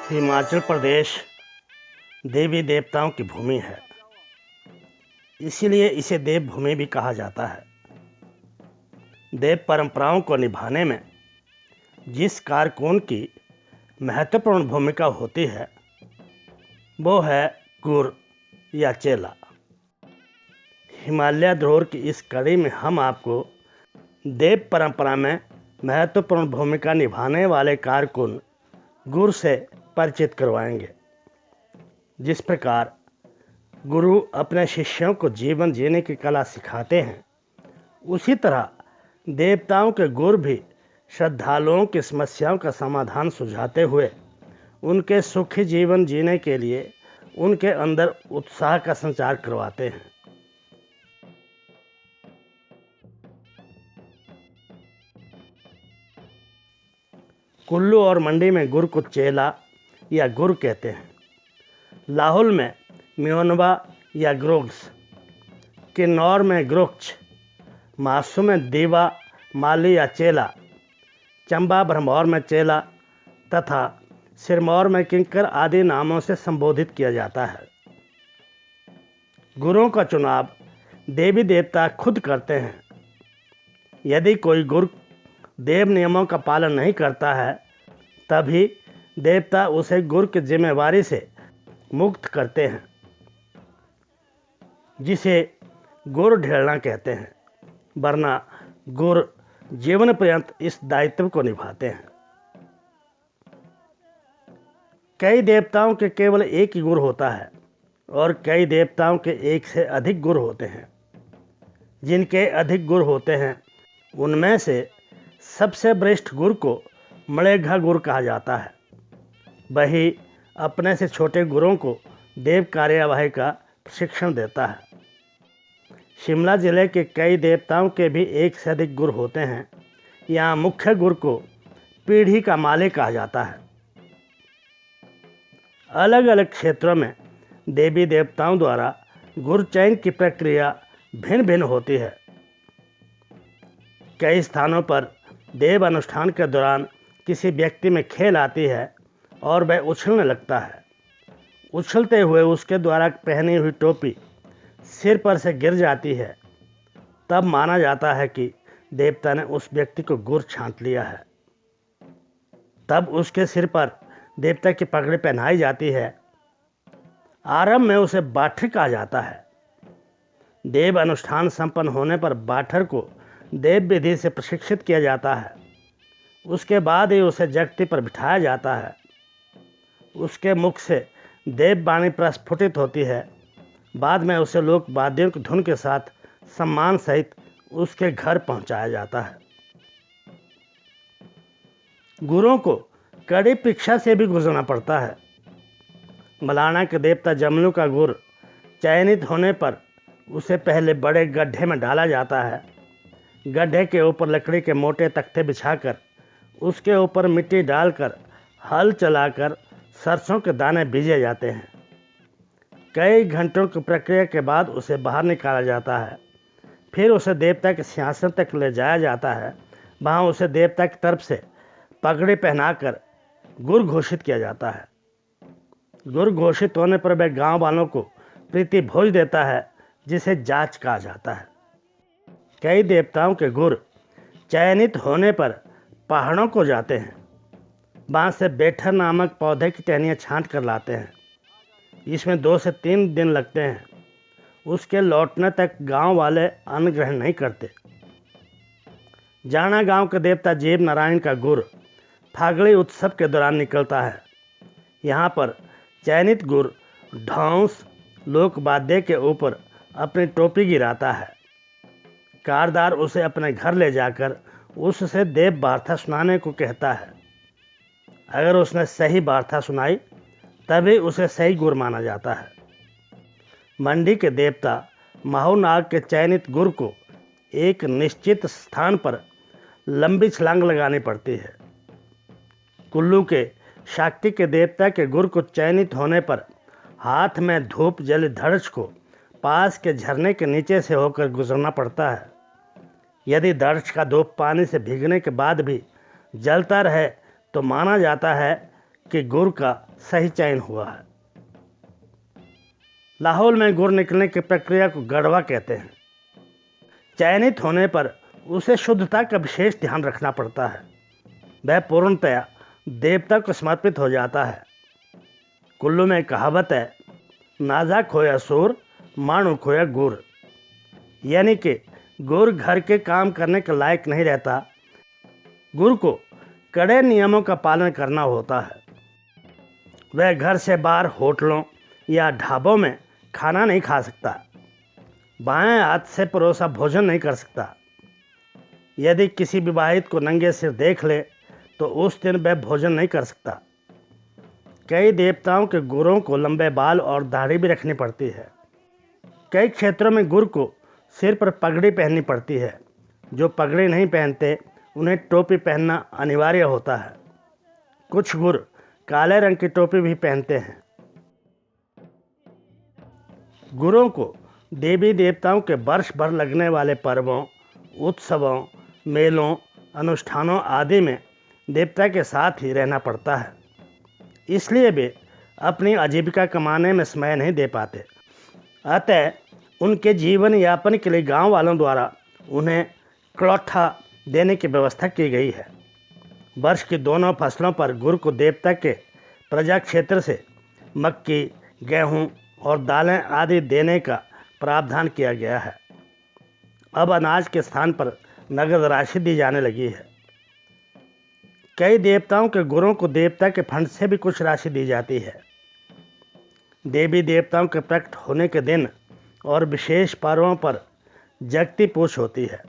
हिमाचल प्रदेश देवी देवताओं की भूमि है, इसीलिए इसे देवभूमि भी कहा जाता है। देव परंपराओं को निभाने में जिस कारकुन की महत्वपूर्ण भूमिका होती है वो है गुर या चेला। हिमालय ध्रुव की इस कड़ी में हम आपको देव परंपरा में महत्वपूर्ण भूमिका निभाने वाले कारकुन गुरु से परिचित करवाएंगे। जिस प्रकार गुरु अपने शिष्यों को जीवन जीने की कला सिखाते हैं, उसी तरह देवताओं के गुरु भी श्रद्धालुओं की समस्याओं का समाधान सुझाते हुए उनके सुखी जीवन जीने के लिए उनके अंदर उत्साह का संचार करवाते हैं। कुल्लू और मंडी में गुर को चेला या गुर कहते हैं। लाहौल में म्योनवा या ग्रोग्स, किन्नौर में ग्रोक्च, मासू में दीवा माली या चेला, चंबा भरमौर में चेला तथा सिरमौर में किंकर आदि नामों से संबोधित किया जाता है। गुरुओं का चुनाव देवी देवता खुद करते हैं। यदि कोई गुरु देव नियमों का पालन नहीं करता है, तभी देवता उसे गुरु की जिम्मेवारी से मुक्त करते हैं, जिसे गुरु ढेलना कहते हैं, वरना गुरु जीवन पर्यंत इस दायित्व को निभाते हैं। कई देवताओं के केवल एक ही गुरु होता है और कई देवताओं के एक से अधिक गुरु होते हैं। जिनके अधिक गुरु होते हैं, उनमें से सबसे वरिष्ठ गुरु को मणेघा गुरु कहा जाता है। वही अपने से छोटे गुरुओं को देव कार्यवाही का प्रशिक्षण देता है। शिमला जिले के कई देवताओं के भी एक से अधिक गुरु होते हैं। यहाँ मुख्य गुरु को पीढ़ी का मालिक कहा जाता है। अलग अलग क्षेत्रों में देवी देवताओं द्वारा गुरु चयन की प्रक्रिया भिन्न भिन्न होती है। कई स्थानों पर देव अनुष्ठान के दौरान किसी व्यक्ति में खेल आती है और वह उछलने लगता है। उछलते हुए उसके द्वारा पहनी हुई टोपी सिर पर से गिर जाती है। तब माना जाता है कि देवता ने उस व्यक्ति को गुरु छांट लिया है। तब उसके सिर पर देवता की पगड़ी पहनाई जाती है। आरंभ में उसे बाठर कहा जाता है। देव अनुष्ठान संपन्न होने पर बाठर को देव विधि से प्रशिक्षित किया जाता है। उसके बाद ही उसे जगती पर बिठाया जाता है। उसके मुख से देव वाणी प्रस्फुटित होती है। बाद में उसे लोक वाद्यों की धुन के साथ सम्मान सहित उसके घर पहुंचाया जाता है। गुरुओं को कड़ी परीक्षा से भी गुजरना पड़ता है। मलाना के देवता जमलू का गुरु चयनित होने पर उसे पहले बड़े गड्ढे में डाला जाता है। गड्ढे के ऊपर लकड़ी के मोटे तख्ते बिछाकर उसके ऊपर मिट्टी डालकर हल चलाकर सरसों के दाने बीजे जाते हैं। कई घंटों की प्रक्रिया के बाद उसे बाहर निकाला जाता है। फिर उसे देवता के सिंहासन तक ले जाया जाता है। वहाँ उसे देवता की तरफ से पगड़ी पहनाकर गुरु घोषित किया जाता है। गुरु घोषित होने पर वह गांव वालों को प्रीति भोज देता है, जिसे जाच कहा जाता है। कई देवताओं के गुरु चयनित होने पर पहाड़ों को जाते हैं। वहाँ से बेठर नामक पौधे की टहनियाँ छांट कर लाते हैं। इसमें 2 से 3 दिन लगते हैं। उसके लौटने तक गांव वाले अन्न ग्रहण नहीं करते। जाना गांव के देवता जीव नारायण का गुरु फागड़ी उत्सव के दौरान निकलता है। यहाँ पर चयनित गुरु ढौंस लोक वाद्य के ऊपर अपनी टोपी गिराता है। कारदार उसे अपने घर ले जाकर उससे देव वार्ता सुनाने को कहता है। अगर उसने सही वार्ता सुनाई तभी उसे सही गुरु माना जाता है। मंडी के देवता माहौनाग के चयनित गुरु को एक निश्चित स्थान पर लंबी छलांग लगानी पड़ती है। कुल्लू के शाक्ति के देवता के गुरु को चयनित होने पर हाथ में धूप जली धड़च को पास के झरने के नीचे से होकर गुजरना पड़ता है। यदि दर्श का धूप पानी से भीगने के बाद भी जलता रहे तो माना जाता है कि गुड़ का सही चयन हुआ है। लाहौल में गुड़ निकलने की प्रक्रिया को गड़वा कहते हैं। चयनित होने पर उसे शुद्धता का विशेष ध्यान रखना पड़ता है। वह पूर्णतया देवता को समर्पित हो जाता है। कुल्लू में कहावत है, नाजा खोया सूर, मानू खोया गुड़। यानी कि गुड़ घर के काम करने के लायक नहीं रहता। गुड़ को कड़े नियमों का पालन करना होता है। वह घर से बाहर होटलों या ढाबों में खाना नहीं खा सकता। बाएं हाथ से परोसा भोजन नहीं कर सकता। यदि किसी विवाहित को नंगे सिर देख ले तो उस दिन वह भोजन नहीं कर सकता। कई देवताओं के गुरों को लंबे बाल और दाढ़ी भी रखनी पड़ती है। कई क्षेत्रों में गुर को सिर पर पगड़ी पहननी पड़ती है। जो पगड़ी नहीं पहनते उन्हें टोपी पहनना अनिवार्य होता है। कुछ गुर काले रंग की टोपी भी पहनते हैं। गुरों को देवी देवताओं के वर्ष भर लगने वाले पर्वों, उत्सवों, मेलों, अनुष्ठानों आदि में देवता के साथ ही रहना पड़ता है। इसलिए वे अपनी आजीविका कमाने में समय नहीं दे पाते। अतः उनके जीवन यापन के लिए गांव वालों द्वारा उन्हें क्लौठा देने की व्यवस्था की गई है। वर्ष की दोनों फसलों पर गुर को देवता के प्रजा क्षेत्र से मक्की, गेहूं और दालें आदि देने का प्रावधान किया गया है। अब अनाज के स्थान पर नगद राशि दी जाने लगी है। कई देवताओं के गुरों को देवता के फंड से भी कुछ राशि दी जाती है। देवी देवताओं के प्रकट होने के दिन और विशेष पर्वों पर जगती पूछ होती है।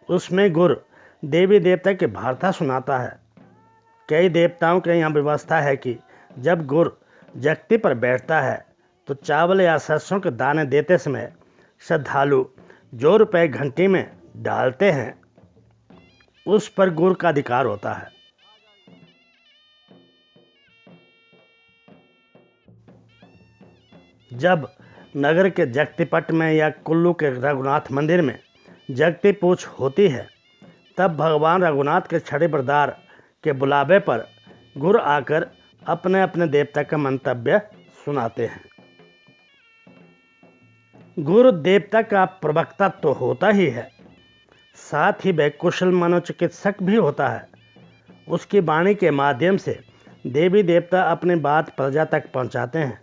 उसमें गुर देवी देवता की वार्ता सुनाता है। कई देवताओं के यहाँ व्यवस्था है कि जब गुर जगती पर बैठता है तो चावल या सरसों के दाने देते समय श्रद्धालु जो रुपए घंटी में डालते हैं उस पर गुड़ का अधिकार होता है। जब नगर के जगतीपट में या कुल्लू के रघुनाथ मंदिर में जगती पूछ होती है तब भगवान रघुनाथ के छड़ी बरदार के बुलावे पर गुर आकर अपने अपने देवता का मंतव्य सुनाते हैं। गुरु देवता का प्रवक्ता तो होता ही है, साथ ही वह कुशल मनोचिकित्सक भी होता है। उसकी वाणी के माध्यम से देवी देवता अपनी बात प्रजा तक पहुंचाते हैं।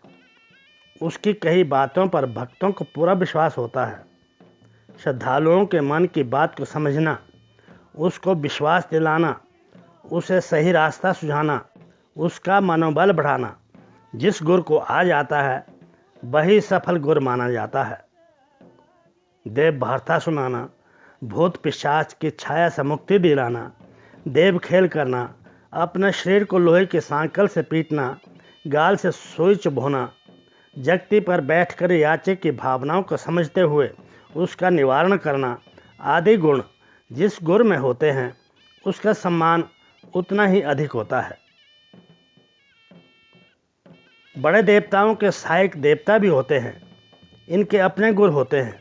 उसकी कही बातों पर भक्तों को पूरा विश्वास होता है। श्रद्धालुओं के मन की बात को समझना, उसको विश्वास दिलाना, उसे सही रास्ता सुझाना, उसका मनोबल बढ़ाना जिस गुर को आ जाता है वही सफल गुर माना जाता है। देव वार्ता सुनाना, भूत पिशाच की छाया से मुक्ति दिलाना, देव खेल करना, अपने शरीर को लोहे के सांकल से पीटना, गाल से सुई चुभोना, जगती पर बैठकर याचक की भावनाओं को समझते हुए उसका निवारण करना आदि गुण जिस गुर में होते हैं उसका सम्मान उतना ही अधिक होता है। बड़े देवताओं के सहायक देवता भी होते हैं। इनके अपने गुर होते हैं।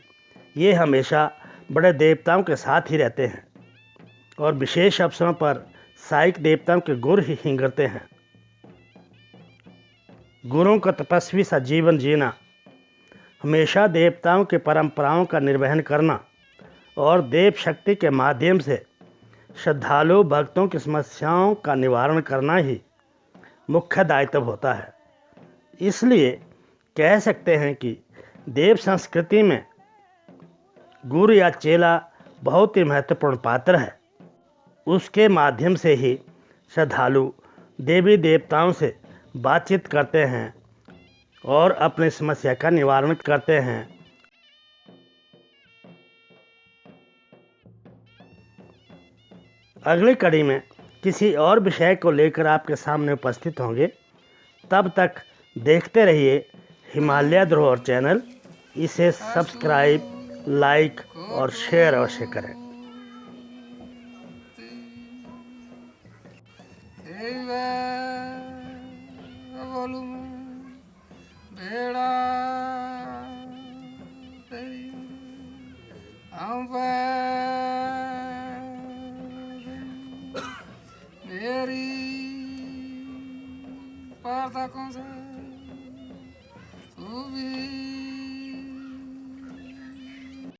ये हमेशा बड़े देवताओं के साथ ही रहते हैं और विशेष अवसरों पर सहायक देवताओं के गुर ही हिंगरते हैं। गुरुओं का तपस्वी सा जीवन जीना, हमेशा देवताओं की परंपराओं का निर्वहन करना और देव शक्ति के माध्यम से श्रद्धालु भक्तों की समस्याओं का निवारण करना ही मुख्य दायित्व होता है। इसलिए कह सकते हैं कि देव संस्कृति में गुरु या चेला बहुत ही महत्वपूर्ण पात्र है। उसके माध्यम से ही श्रद्धालु देवी देवताओं से बातचीत करते हैं और अपनी समस्या का निवारण करते हैं। अगली कड़ी में किसी और विषय को लेकर आपके सामने उपस्थित होंगे। तब तक देखते रहिए हिमालय धरोहर चैनल। इसे सब्सक्राइब, लाइक और शेयर अवश्य करें। मेरी वार्ताकों से तू भी